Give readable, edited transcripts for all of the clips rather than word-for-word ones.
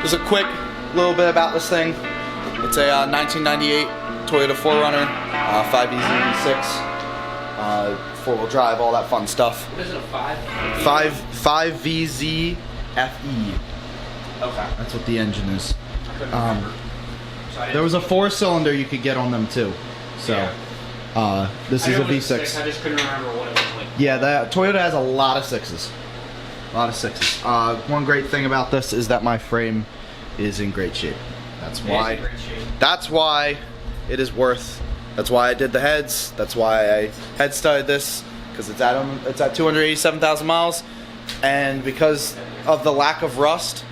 Just a quick little bit about this thing. It's a 1998 Toyota 4Runner, 5VZ6, 4-wheel drive, all that fun stuff. What is it, a 5? 5VZ FE. Okay. That's what the engine is. I couldn't remember. There was a 4-cylinder you could get on them too. So, this is a V6. I just couldn't remember what it was like. Yeah, that Toyota has a lot of 6s. A lot of 6s. One great thing about this is that my frame is in great shape. That's why. That's why it is worth. That's why I did the heads. That's why I head studded this, because it's at 287,000 miles, and because of the lack of rust,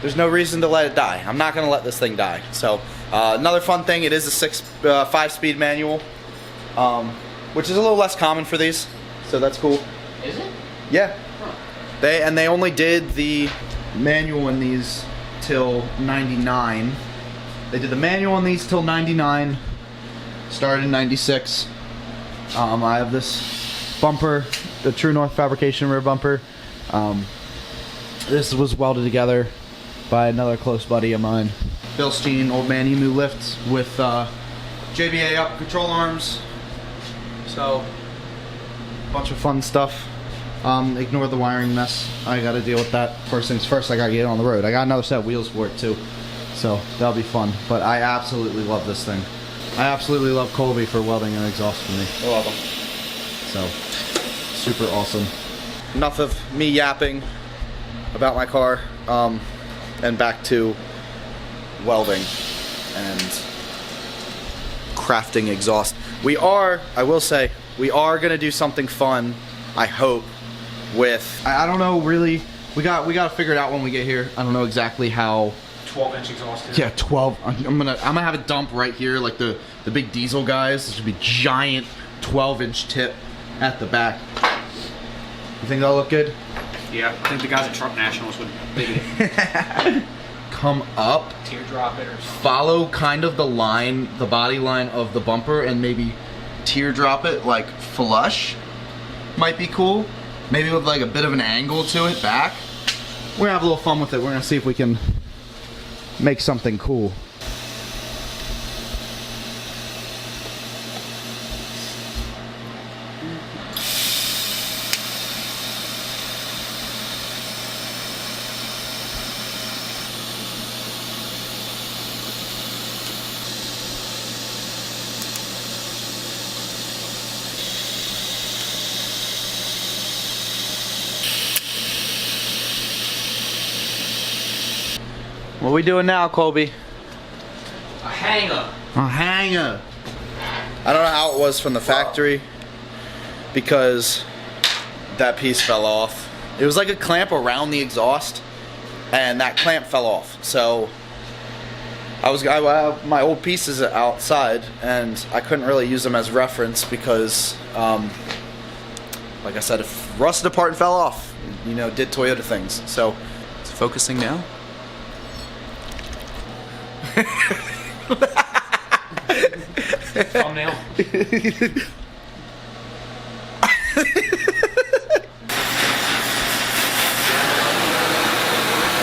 there's no reason to let it die. I'm not gonna let this thing die. So another fun thing, it is a 5-speed manual, which is a little less common for these. So that's cool. Is it? Yeah. Huh. They only did the manual in these till 99. They did the manual in these till 99. Started in 96. I have this bumper, the True North Fabrication rear bumper. This was welded together by another close buddy of mine. Bilstein Old Man Emu lifts with JBA up control arms. So, bunch of fun stuff. Ignore the wiring mess. I gotta deal with that. First things first, I gotta get it on the road. I got another set of wheels for it too. So, that'll be fun. But I absolutely love this thing. I absolutely love Colby for welding an exhaust for me. You're welcome. So, super awesome. Enough of me yapping about my car, and back to welding and crafting exhaust. I will say, we are gonna do something fun, I hope, with, I don't know really, we gotta figure it out when we get here. I don't know exactly how. 12-inch exhaust. Yeah, 12. I'm gonna have a dump right here, like the big diesel guys. This should be giant 12-inch tip at the back. You think that'll look good? Yeah, I think the guys at Truck Nationals would dig it. Come up. Teardrop it or something. Follow kind of the line, the body line of the bumper, and maybe teardrop it like flush. Might be cool. Maybe with like a bit of an angle to it back. We're gonna have a little fun with it. We're gonna see if we can make something cool. What are we doing now, Colby? A hanger. A hanger. I don't know how it was from the factory because that piece fell off. It was like a clamp around the exhaust, and that clamp fell off. So I my old pieces outside, and I couldn't really use them as reference because, like I said, if rusted apart and fell off, you know, did Toyota things. So it's focusing now. Thumbnail.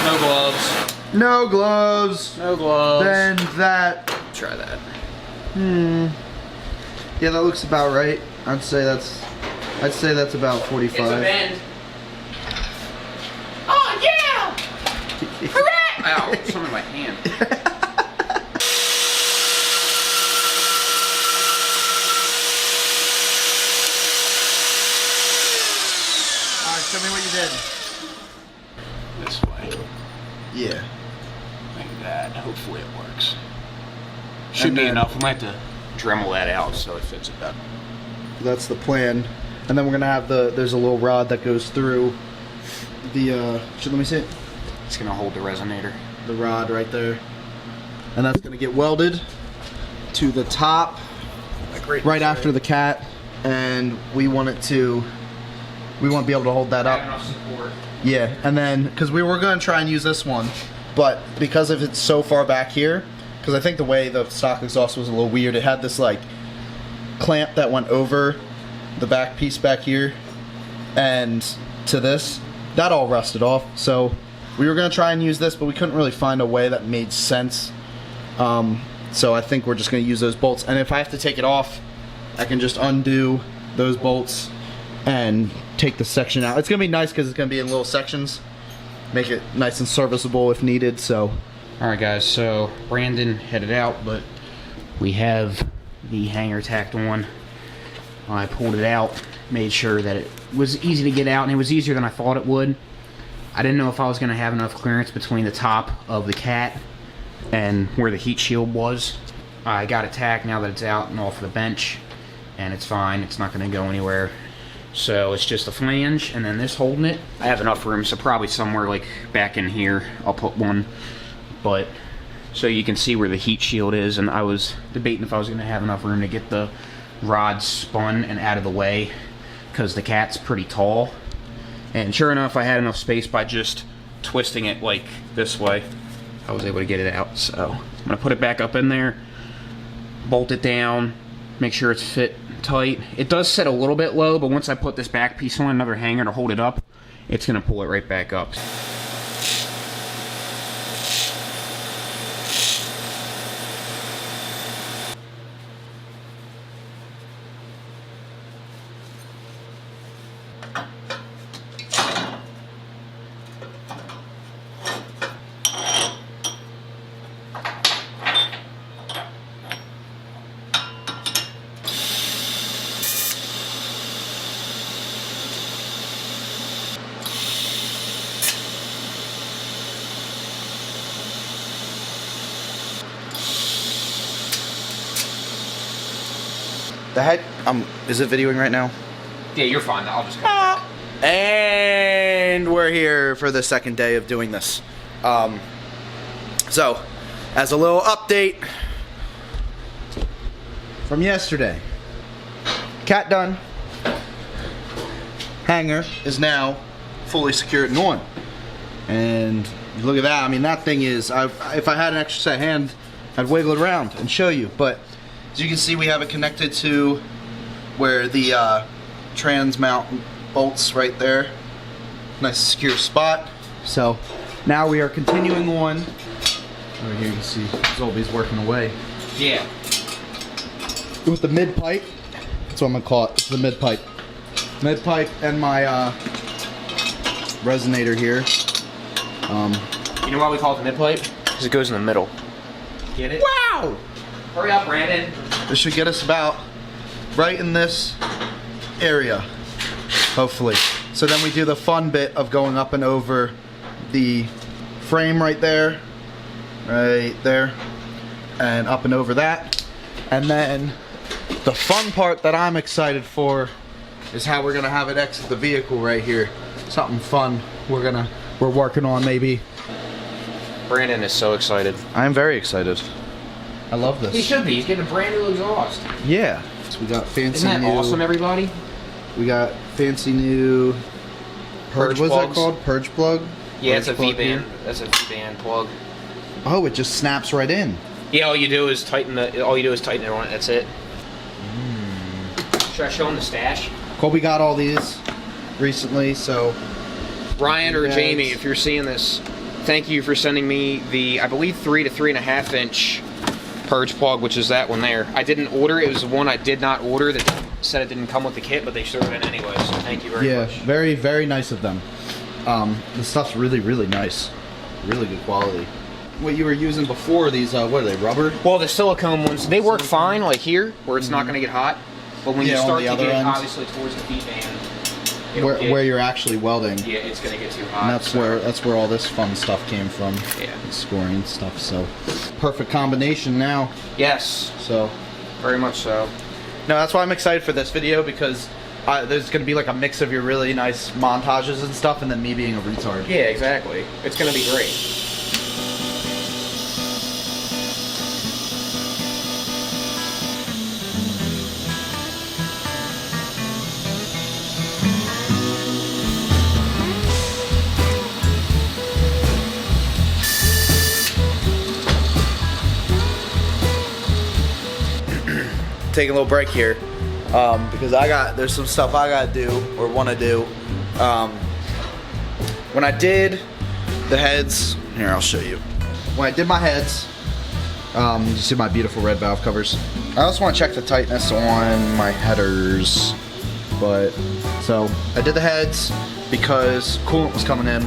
No gloves. No gloves. No gloves. Then that. Try that. Yeah, that looks about right. I'd say that's about 45. It's a bend. Oh yeah! Hooray! Ow! Something in my hand. Show me what you did. This way. Yeah. Like that. Hopefully it works. Should be enough. We might have to Dremel that out so it fits it better. That's the plan. And then we're gonna have there's a little rod that goes through the let me see it. It's gonna hold the resonator. The rod right there. And that's gonna get welded to the top right after the cat. And we want to be able to hold that up. Enough support. Yeah, and then because we were going to try and use this one, but because of it's so far back here, because I think the way the stock exhaust was a little weird, it had this like clamp that went over the back piece back here, and to this, that all rusted off. So We were gonna try and use this, but we couldn't really find a way that made sense. So I think we're just gonna use those bolts. And if I have to take it off, I can just undo those bolts and take the section out. It's gonna be nice because it's gonna be in little sections. Make it nice and serviceable if needed, so. All right, guys, so Brandon headed out, but we have the hanger tacked on. I pulled it out, made sure that it was easy to get out, and it was easier than I thought it would. I didn't know if I was gonna have enough clearance between the top of the cat and where the heat shield was. I got it tacked now that it's out and off the bench, and it's fine. It's not gonna go anywhere. So it's just a flange, and then this holding it. I have enough room, so probably somewhere like back in here, I'll put one. But so you can see where the heat shield is, and I was debating if I was gonna have enough room to get the rod spun and out of the way, because the cat's pretty tall. And sure enough, I had enough space by just twisting it like this way. I was able to get it out, so I'm gonna put it back up in there, bolt it down, make sure it's fit tight. It does set a little bit low, but once I put this back piece on another hanger to hold it up, it's gonna pull it right back up. The head, is it videoing right now? Yeah, you're fine. I'll just cut it. And we're here for the second day of doing this. So, as a little update from yesterday, cat done. Hanger is now fully secured and on. And look at that. I mean, that thing is, if I had an extra set of hand, I'd wiggle it around and show you. But as you can see, we have it connected to where the trans mount bolts right there. Nice secure spot. So now we are continuing on. Over here you can see Zolby's working away. Yeah. With the mid pipe. That's what I'm gonna call it. It's the mid pipe. Mid pipe and my resonator here. You know why we call it the mid pipe? Because it goes in the middle. Get it? Wow! Hurry up, Brandon. This should get us about right in this area, hopefully. So then we do the fun bit of going up and over the frame right there, and up and over that. And then the fun part that I'm excited for is how we're gonna have it exit the vehicle right here. Something fun we're working on maybe. Brandon is so excited. I'm very excited. I love this. He should be. He's getting a brand new exhaust. Yeah. So we got fancy Isn't that new, awesome, everybody? We got fancy new Purge what's plugs. that called? Purge plug? Yeah, Purge it's a plug V-band. here. That's a V-band plug. Oh, it just snaps right in. Yeah, all you do is tighten it on it. That's it. Should I show him the stash? Colby got all these recently, so Ryan or Yes. Jamie, if you're seeing this, thank you for sending me the, I believe, 3 to 3.5 inch purge plug, which is that one there. I didn't order. It was the one I did not order that said it didn't come with the kit, but they showed it in anyway. So thank you very much. very, very nice of them. The stuff's really, really nice. Really good quality. What you were using before, these, what are they, rubber? Well, the silicone ones, they work fine, like here, where it's not going to get hot. But when you Yeah, on start the to other get, ends. obviously, towards the V-band, Where you're actually welding. yeah, it's going to get too hot. And that's so- that's where all this fun stuff came from. Yeah. The scoring stuff, so perfect combination now. Yes, So very much so. no, that's why I'm excited for this video, because there's gonna be like a mix of your really nice montages and stuff, and then me being a retard. Yeah, exactly. It's going to be great. Taking a little break here, because there's some stuff I gotta do or want to do. When I did the heads, here, I'll show you. When I did my heads, you see my beautiful red valve covers. I also want to check the tightness on my headers. But, so, I did the heads because coolant was coming in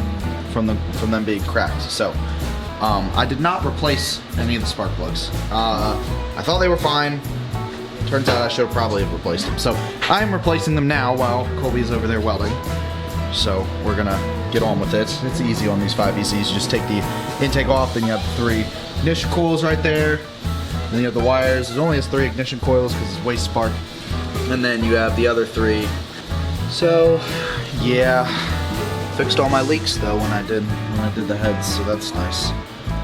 from them being cracked. So, I did not replace any of the spark plugs. I thought they were fine. Turns out I should have probably have replaced them. So, I'm replacing them now while Colby's over there welding. So, we're gonna get on with it. It's easy on these 5ECs. You just take the intake off, then you have the 3 ignition coils right there. Then you have the wires. It only has 3 ignition coils because it's waste spark. And then you have the other 3. So, yeah. Fixed all my leaks though when I did the heads, so that's nice.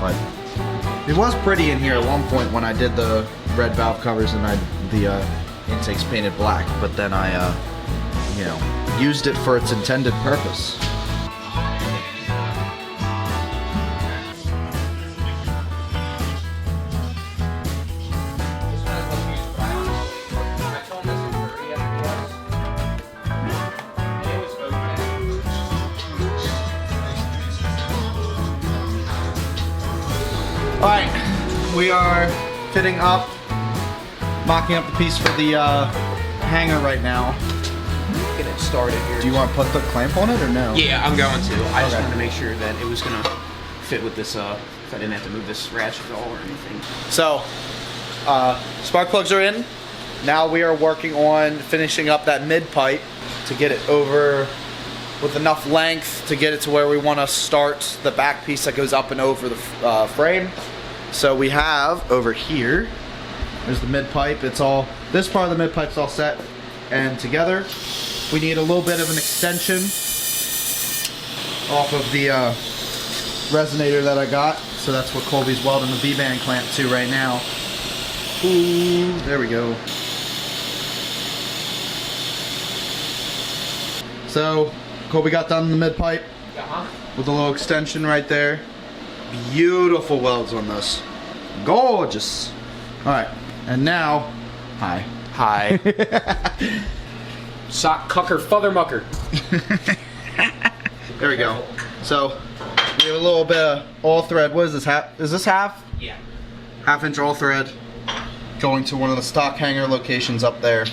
But it was pretty in here at one point when I did the red valve covers and the intakes painted black, but then I you know, used it for its intended purpose. Alright, we are fitting up, mocking up the piece for the hanger right now. Get it started here. Do you want to put the clamp on it or no? Yeah, I'm going to. I just wanted to make sure that it was going to fit with this, if I didn't have to move this ratchet at all or anything. So, spark plugs are in. Now we are working on finishing up that mid pipe to get it over with enough length to get it to where we want to start the back piece that goes up and over the frame. So we have over here, there's the mid pipe. It's all, this part of the mid pipe's all set and together. We need a little bit of an extension off of the resonator that I got. So that's what Colby's welding the V-band clamp to right now. Ooh, there we go. So Colby got done in the mid pipe with a little extension right there. Beautiful welds on this. Gorgeous. Alright, and now, hi. Hi. Sock cucker, father mucker. There we go. So, we have a little bit of all thread. What is this, half? Is this half? Yeah. 1/2 inch all thread going to one of the stock hanger locations up there.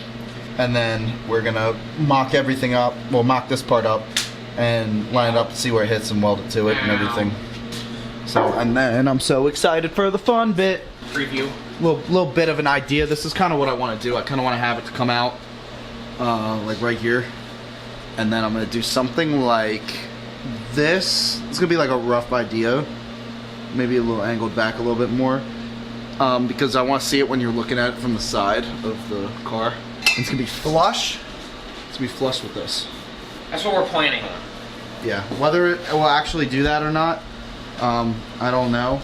And then we're gonna mock everything up. We'll mock this part up and line it up to see where it hits and weld it to it and everything. So, and then I'm so excited for the fun bit. Preview. Little bit of an idea. This is kind of what I want to do. I kind of want to have it to come out like right here, and then I'm gonna do something like this. It's gonna be like a rough idea, maybe a little angled back a little bit more, because I want to see it when you're looking at it from the side of the car. It's gonna be flush. It's gonna be flush with this. That's what we're planning on. Yeah, whether it will actually do that or not, I don't know.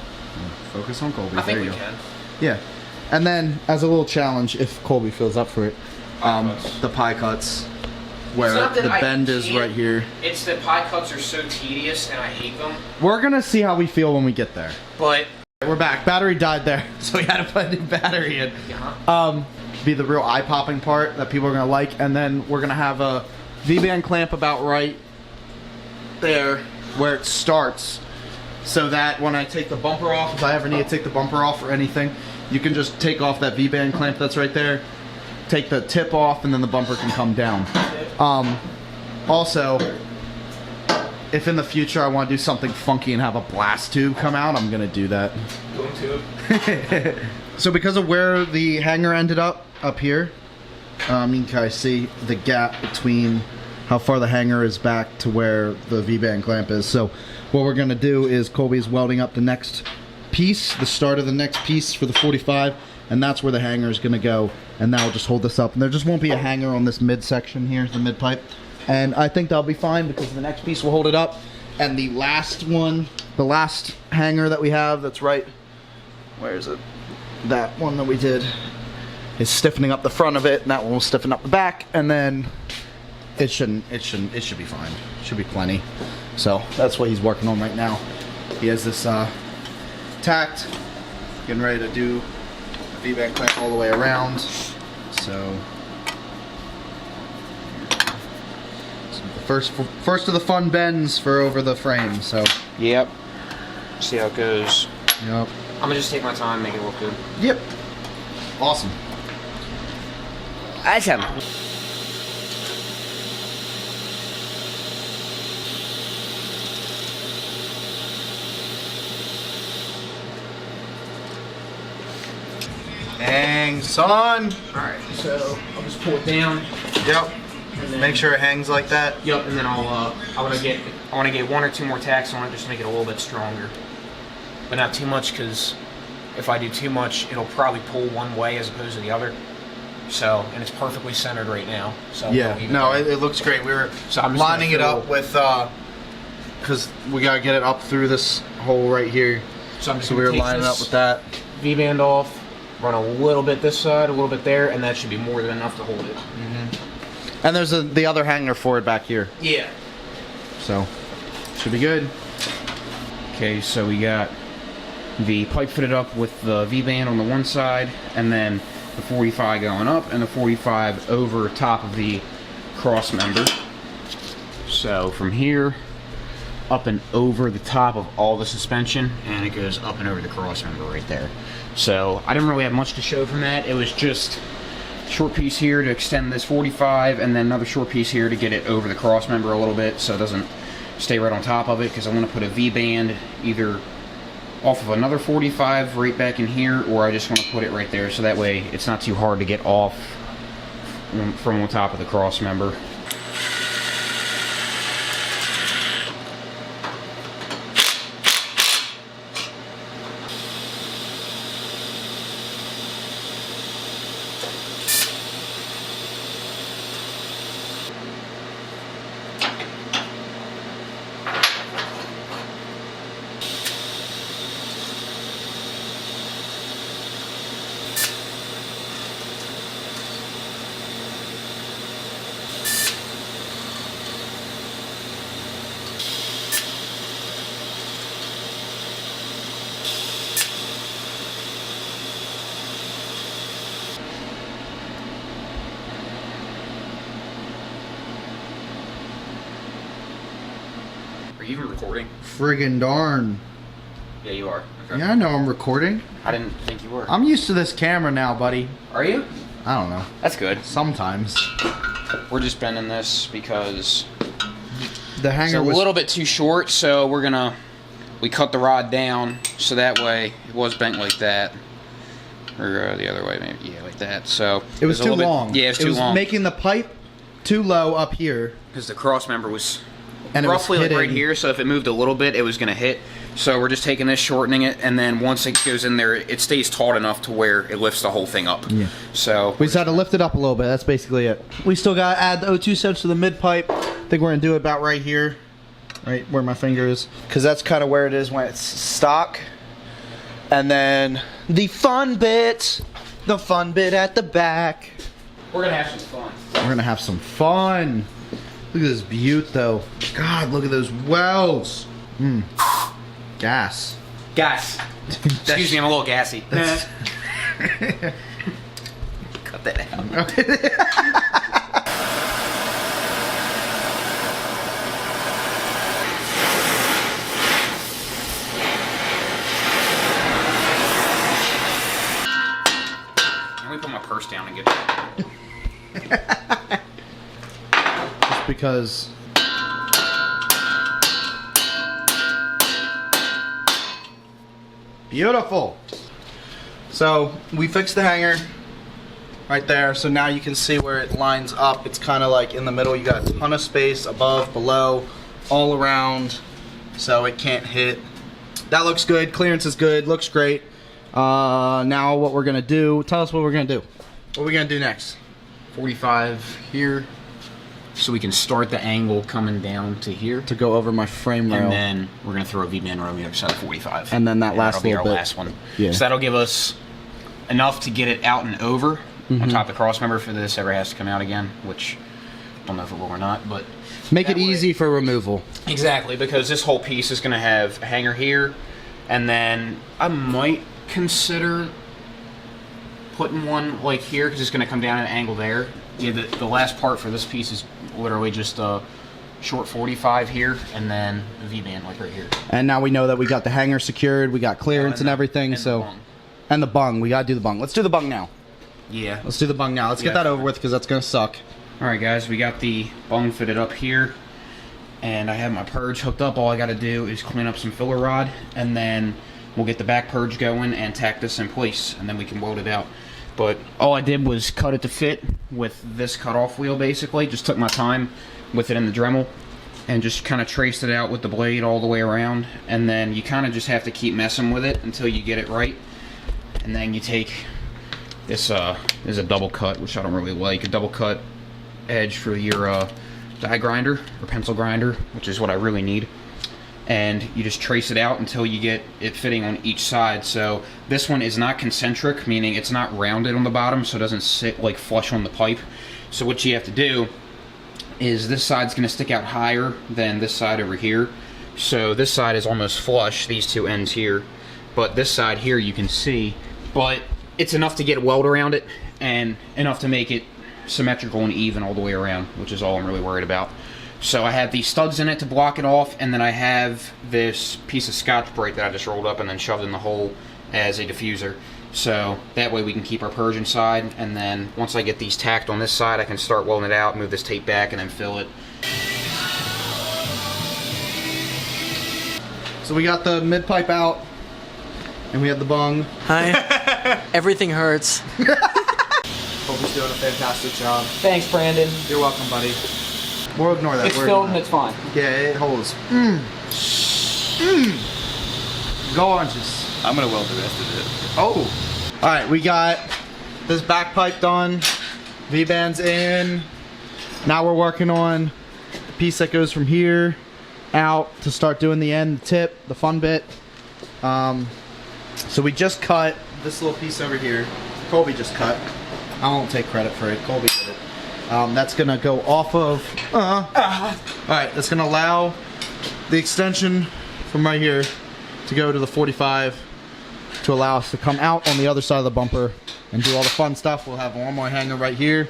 Focus on Colby. I think there you we go. can. Yeah, and then as a little challenge, if Colby feels up for it, the pie cuts, where the bend is right here. It's that pie cuts are so tedious and I hate them. We're gonna see how we feel when we get there. But we're back. Battery died there, so we had to put a new battery in. Be the real eye-popping part that people are gonna like, and then we're gonna have a V-band clamp about right there where it starts, so that when I take the bumper off, if I ever need to take the bumper off or anything, you can just take off that V-band clamp that's right there, take the tip off, and then the bumper can come down. Also, if in the future I want to do something funky and have a blast tube come out, I'm gonna do that. going to. So because of where the hanger ended up here, you can kind of see the gap between how far the hanger is back to where the V-band clamp is. So what we're gonna do is Colby's welding up the next piece, the start of the next piece for the 45, and that's where the hanger is gonna go, and that'll just hold this up. And there just won't be a hanger on this mid section here, the mid pipe. And I think that'll be fine because the next piece will hold it up. And the last one, the last hanger that we have that's right, where is it? That one that we did is stiffening up the front of it, and that one will stiffen up the back, and then it should be fine. It should be plenty. So that's what he's working on right now. He has this tacked, getting ready to do a V-band clamp all the way around. So First of the fun bends for over the frame. So. Yep. See how it goes. Yep. I'm gonna just take my time, make it look good. Yep. Awesome. Awesome. Dang, son. Alright, so I'll just pull it down. Yep. Then, Make sure it hangs like that. Yep, and then I want to get 1 or 2 more tacks on it just to make it a little bit stronger. But not too much, because if I do too much, it'll probably pull one way as opposed to the other. So, and it's perfectly centered right now. So yeah, no, it looks great. We were lining it up with, because we gotta get it up through this hole right here. So we were lining up with that. V-band off, run a little bit this side, a little bit there, and that should be more than enough to hold it. Mm-hmm. And there's the other hanger for it back here. Yeah. So, should be good. Okay, so we got the pipe fitted up with the V-band on the one side, and then the 45 going up, and the 45 over top of the cross member. So from here, up and over the top of all the suspension, and it goes up and over the cross member right there. So I didn't really have much to show from that. It was just a short piece here to extend this 45, and then another short piece here to get it over the cross member a little bit so it doesn't stay right on top of it, because I want to put a V-band either off of another 45 right back in here, or I just want to put it right there so that way it's not too hard to get off from on top of the cross member. Are you even recording? Friggin' darn. Yeah, you are. Okay. Yeah, I know I'm recording. I didn't think you were. I'm used to this camera now, buddy. Are you? I don't know. That's good. Sometimes. We're just bending this because The hanger it's a little bit too short, so we cut the rod down so that way it was bent like that. Or the other way, maybe. Yeah, like that. So it was too long. Yeah, it was too long. Making the pipe too low up here. Because the cross member was and roughly it was like right here, so if it moved a little bit, it was going to hit. So we're just taking this, shortening it, and then once it goes in there, it stays taut enough to where it lifts the whole thing up. Yeah. So we just had to lift it up a little bit. That's basically it. We still got to add the O2 sensor to the mid pipe. I think we're going to do it about right here, right where my finger is, because that's kind of where it is when it's stock. And then the fun bit at the back. We're going to have some fun. We're going to have some fun. Look at this beaut, though. God, look at those wells. Mmm. Gas. Gas. Excuse me, I'm a little gassy. Cut that out. Let me put my purse down and get it. Just because. Beautiful. So we fixed the hanger right there, so now you can see where it lines up. It's kind of like in the middle. You got a ton of space above, below, all around, so it can't hit. That looks good. Clearance is good. Looks great. Now what we're gonna do, tell us what we're gonna do. What are we gonna do next? 45 here, so we can start the angle coming down to here. To go over my frame rail. And then we're going to throw a V-band on the other side of 45. And then that last that'll little be our bit. last one. Yeah. So that'll give us enough to get it out and over on top of the cross member if this ever has to come out again, which I don't know if it will or not, but... Make it easy for removal. Exactly, because this whole piece is going to have a hanger here, and then I might consider putting one like here, because it's going to come down at an angle there. Yeah, the last part for this piece is literally just short 45 here, and then the V-band like right here. And now we know that we got the hanger secured, we got clearance and everything, and the bung. We gotta do the bung. Let's do the bung now. Yeah. Let's do the bung now. Let's get that over with because that's gonna suck. Alright guys, we got the bung fitted up here, and I have my purge hooked up. All I gotta do is clean up some filler rod, and then we'll get the back purge going and tack this in place, and then we can weld it out. But all I did was cut it to fit with this cutoff wheel, basically. Just took my time with it in the Dremel and just kind of traced it out with the blade all the way around. And then you kind of just have to keep messing with it until you get it right. And then you take this, is a double cut, which I don't really like, a double cut edge for your die grinder or pencil grinder, which is what I really need. And you just trace it out until you get it fitting on each side. So this one is not concentric, meaning it's not rounded on the bottom, so it doesn't sit like flush on the pipe. So what you have to do is this side's gonna stick out higher than this side over here. So this side is almost flush, these two ends here. But this side here you can see, but it's enough to get a weld around it and enough to make it symmetrical and even all the way around, which is all I'm really worried about. So I have these studs in it to block it off, and then I have this piece of Scotch-Brite that I just rolled up and then shoved in the hole as a diffuser. So that way we can keep our purge inside, and then once I get these tacked on this side, I can start welding it out, move this tape back, and then fill it. So we got the mid pipe out, and we have the bung. Hi. Everything hurts. Hope he's doing a fantastic job. Thanks, Brandon. You're welcome, buddy. We'll ignore that. It's filled and it's fine. Yeah, it holds. Gorgeous. I'm gonna weld the rest of it. Oh. Alright, we got this back pipe done. V-band's in. Now we're working on the piece that goes from here out to start doing the end, the tip, the fun bit. So we just cut this little piece over here. Colby just cut. I won't take credit for it. Colby did it. That's gonna go off of. Alright, that's gonna allow the extension from right here to go to the 45 to allow us to come out on the other side of the bumper and do all the fun stuff. We'll have one more hanger right here,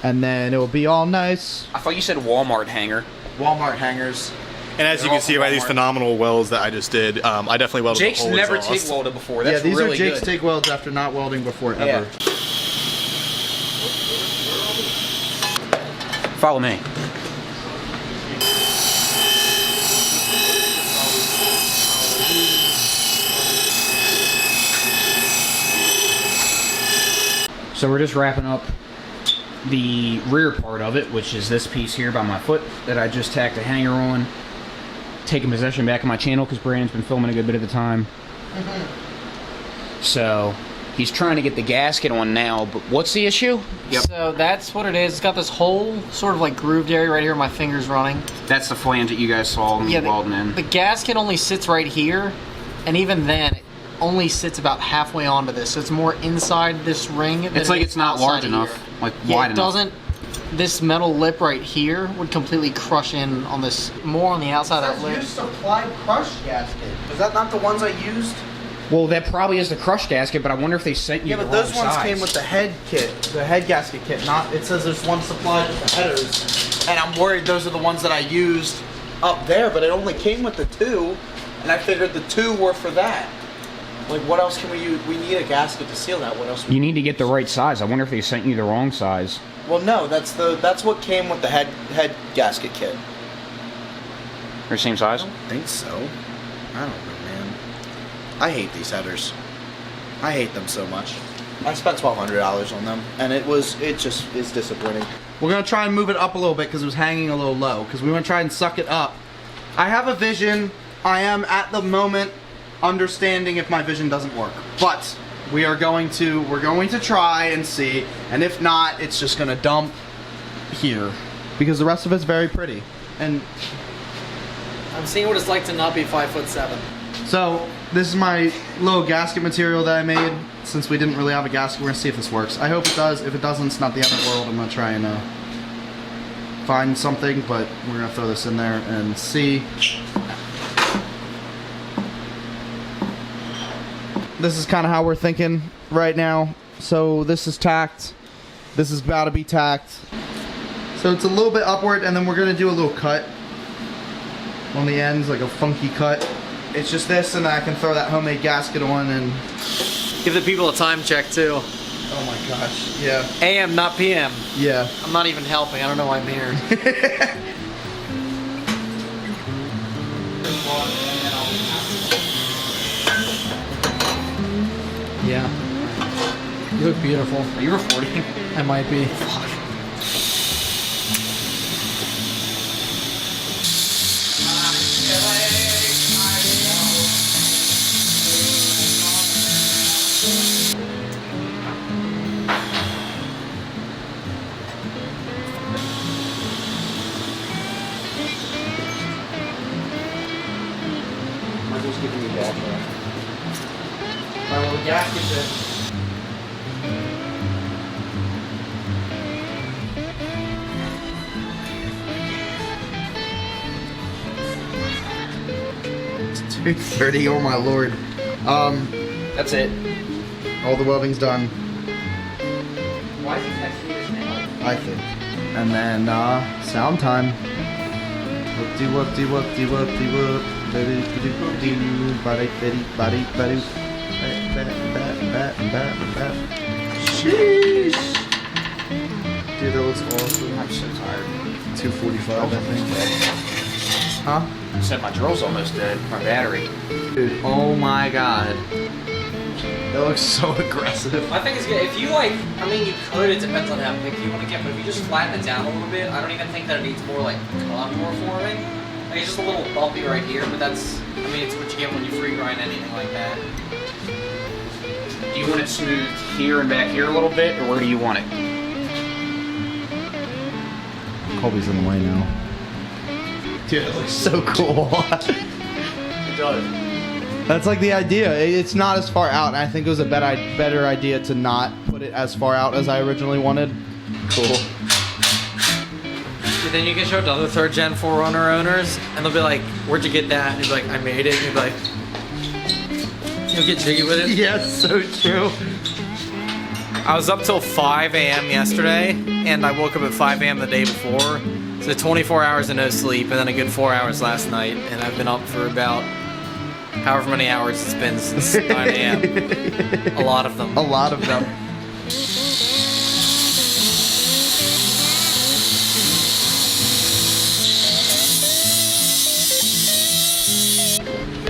and then it will be all nice. I thought you said Walmart hanger. Walmart hangers. And as you can see by these phenomenal welds that I just did, I definitely welded Jake's the whole never exhaust. TIG welded before. That's yeah, these really are Jake's good. TIG welds after not welding before ever. Yeah. Follow me. So we're just wrapping up the rear part of it, which is this piece here by my foot that I just tacked a hanger on. Taking possession back of my channel because Brandon's been filming a good bit of the time. So he's trying to get the gasket on now, but what's the issue? Yep. So that's what it is. It's got this whole sort of like grooved area right here. My finger's running. That's the flange that you guys saw me welding in. The gasket only sits right here, and even then, it only sits about halfway onto this. So it's more inside this ring. It's like it's not large enough, like wide enough. It doesn't. This metal lip right here would completely crush in on this, more on the outside of that lip. Used applied crush gasket. Was that not the ones I used? Well, that probably is the crush gasket, but I wonder if they sent you Yeah, the but those wrong ones size. came with the head kit, the head gasket kit. Not. It says there's one supplied with the headers, and I'm worried those are the ones that I used up there. But it only came with the two, and I figured the two were for that. Like, what else can we use? We need a gasket to seal that. What else? You need to get the right size. I wonder if they sent you the wrong size. Well, no, that's what came with the head gasket kit. Or same size? I don't think so. I don't know, man. I hate these headers. I hate them so much. I spent $1,200 on them, and it just is disappointing. We're gonna try and move it up a little bit because it was hanging a little low. Because we want to try and suck it up. I have a vision. I am at the moment understanding if my vision doesn't work, but we're going to try and see. And if not, it's just gonna dump here because the rest of it's very pretty. And I'm seeing what it's like to not be 5'7". so this is my little gasket material that I made. Since we didn't really have a gasket, we're gonna see if this works. I hope it does. If it doesn't, it's not the end of the world. I'm gonna try and find something, but we're gonna throw this in there and see. This is kind of how we're thinking right now. So this is tacked. This is about to be tacked. So it's a little bit upward, and then we're gonna do a little cut on the ends, like a funky cut. It's just this, and then I can throw that homemade gasket on and... Give the people a time check too. Oh my gosh, yeah. AM, not PM. Yeah. I'm not even helping. I don't know why I'm here. Yeah. You look beautiful. Are you recording? I might be. Michael's giving me back. My little gasket's in. It's 2:30, oh my lord. That's it. All the welding's done, Why is he texting this now? I think. And then, sound time. Whoop-de whoop-de whoop-de whoop-de whoop. Ba-do-ba-do-ba-do. Ba-do-ba-do-ba-do-ba-do. Bat-bat-bat-bat-bat. Sheesh! Dude, that looks awesome. I'm so tired. 2:45, I think. Huh? I said my drill's almost dead. My battery. Dude, oh my god. That looks so aggressive. My thing is, if you like, I mean, you could, it depends on how picky you want to get, but if you just flatten it down a little bit, I don't even think that it needs more like contour forming. Like, it's just a little bumpy right here, but that's, I mean, it's what you get when you free grind anything like that. Do you want it smooth here and back here a little bit, or where do you want it? Colby's in the way now. Dude, it looks so cool. It does. That's like the idea. It's not as far out, and I think it was a better idea to not put it as far out as I originally wanted. Cool. But then you can show it to other third gen 4Runner owners, and they'll be like, "Where'd you get that?" And you'll be like, "I made it." And you'll be like, "You'll get jiggy with it." Yes, so true. I was up till 5 a.m. yesterday, and I woke up at 5 a.m. the day before. So 24 hours of no sleep, and then a good 4 hours last night, and I've been up for about however many hours it's been since 9 a.m. A lot of them. A lot of them.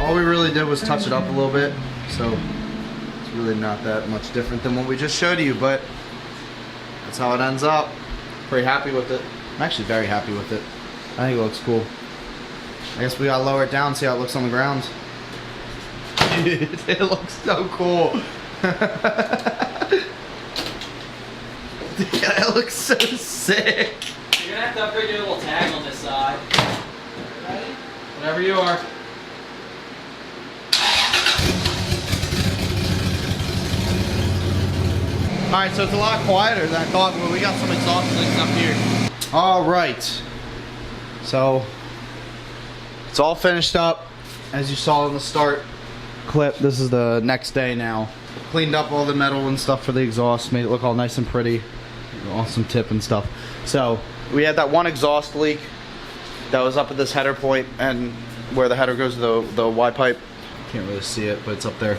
All we really did was touch it up a little bit, so it's really not that much different than what we just showed you, but that's how it ends up. Pretty happy with it. I'm actually very happy with it. I think it looks cool. I guess we gotta lower it down, see how it looks on the ground. Dude, it looks so cool. Dude, it looks so sick. You're gonna have to upgrade your little tag on this side. Ready? Whatever you are. Alright, so it's a lot quieter than I thought, but we got some exhaust leaks up here. Alright. So, it's all finished up. As you saw in the start clip, this is the next day now. Cleaned up all the metal and stuff for the exhaust, made it look all nice and pretty. Awesome tip and stuff. So, we had that one exhaust leak that was up at this header point, and where the header goes to the Y pipe. Can't really see it, but it's up there.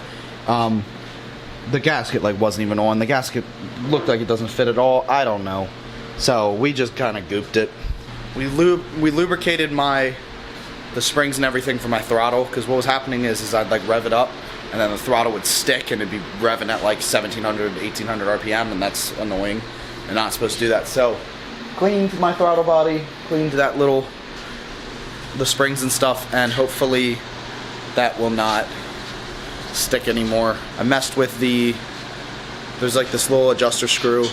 The gasket like wasn't even on. The gasket looked like it doesn't fit at all. I don't know. So we just kind of gooped it. We lubricated the springs and everything for my throttle, because what was happening is I'd like rev it up and then the throttle would stick and it'd be revving at like 1700, 1800 RPM, and that's annoying. You're not supposed to do that. So cleaned my throttle body, cleaned the springs and stuff, and hopefully that will not stick anymore. I messed with there's like this little adjuster screw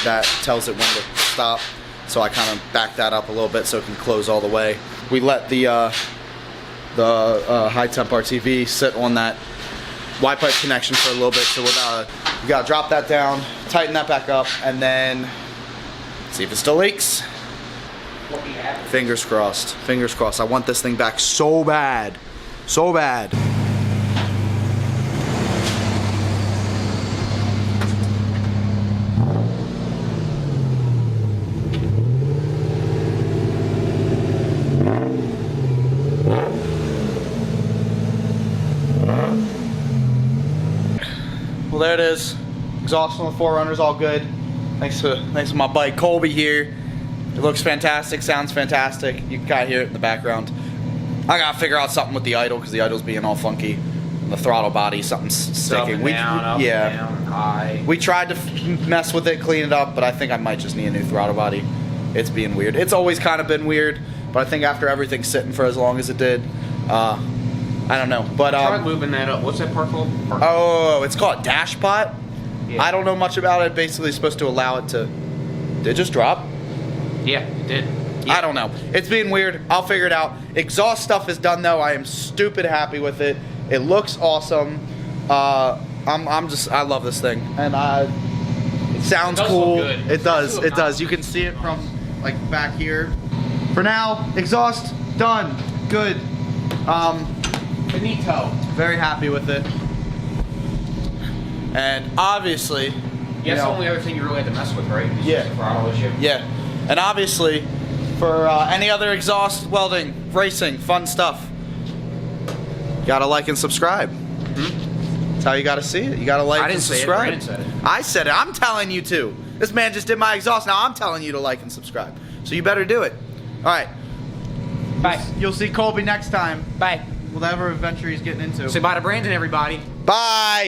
that tells it when to stop, so I kind of backed that up a little bit so it can close all the way. We let the high temp RTV sit on that Y pipe connection for a little bit, so we gotta drop that down, tighten that back up, and then see if it still leaks. Fingers crossed. Fingers crossed. I want this thing back so bad. So bad. there it is. Exhaust on the 4Runner's all good. Thanks to my buddy Colby here. It looks fantastic, sounds fantastic. You can kind of hear it in the background. I gotta figure out something with the idle because the idle's being all funky. And the throttle body, something's sticking. Up and down, high. We tried to mess with it, clean it up, but I think I might just need a new throttle body. It's being weird. It's always kind of been weird, but I think after everything sitting for as long as it did, I don't know. But Try lubing that up. What's that part called? oh, it's called dash pot. Yeah. I don't know much about it. Basically, it's supposed to allow it to. Did it just drop? Yeah, it did. Yeah. I don't know. It's being weird. I'll figure it out. Exhaust stuff is done though. I am stupid happy with it. It looks awesome. I love this thing, and it sounds It does cool. look good. It does. It It does does. look You can see it from like back here. For now, exhaust done. Good. Finito. Very happy with it. And obviously, Yeah, you that's the know, only other thing you really had to mess with, right? It's Yeah. just the throttle issue. yeah. And obviously, for any other exhaust welding, racing, fun stuff, you gotta like and subscribe. That's how you gotta see it. You gotta like I and didn't say it, subscribe. Brandon said it. I said it. I'm telling you to. This man just did my exhaust. Now I'm telling you to like and subscribe. So you better do it. All right. Bye. You'll see Colby next time. Bye. Whatever adventure he's getting into. Say bye to Brandon, everybody. Bye.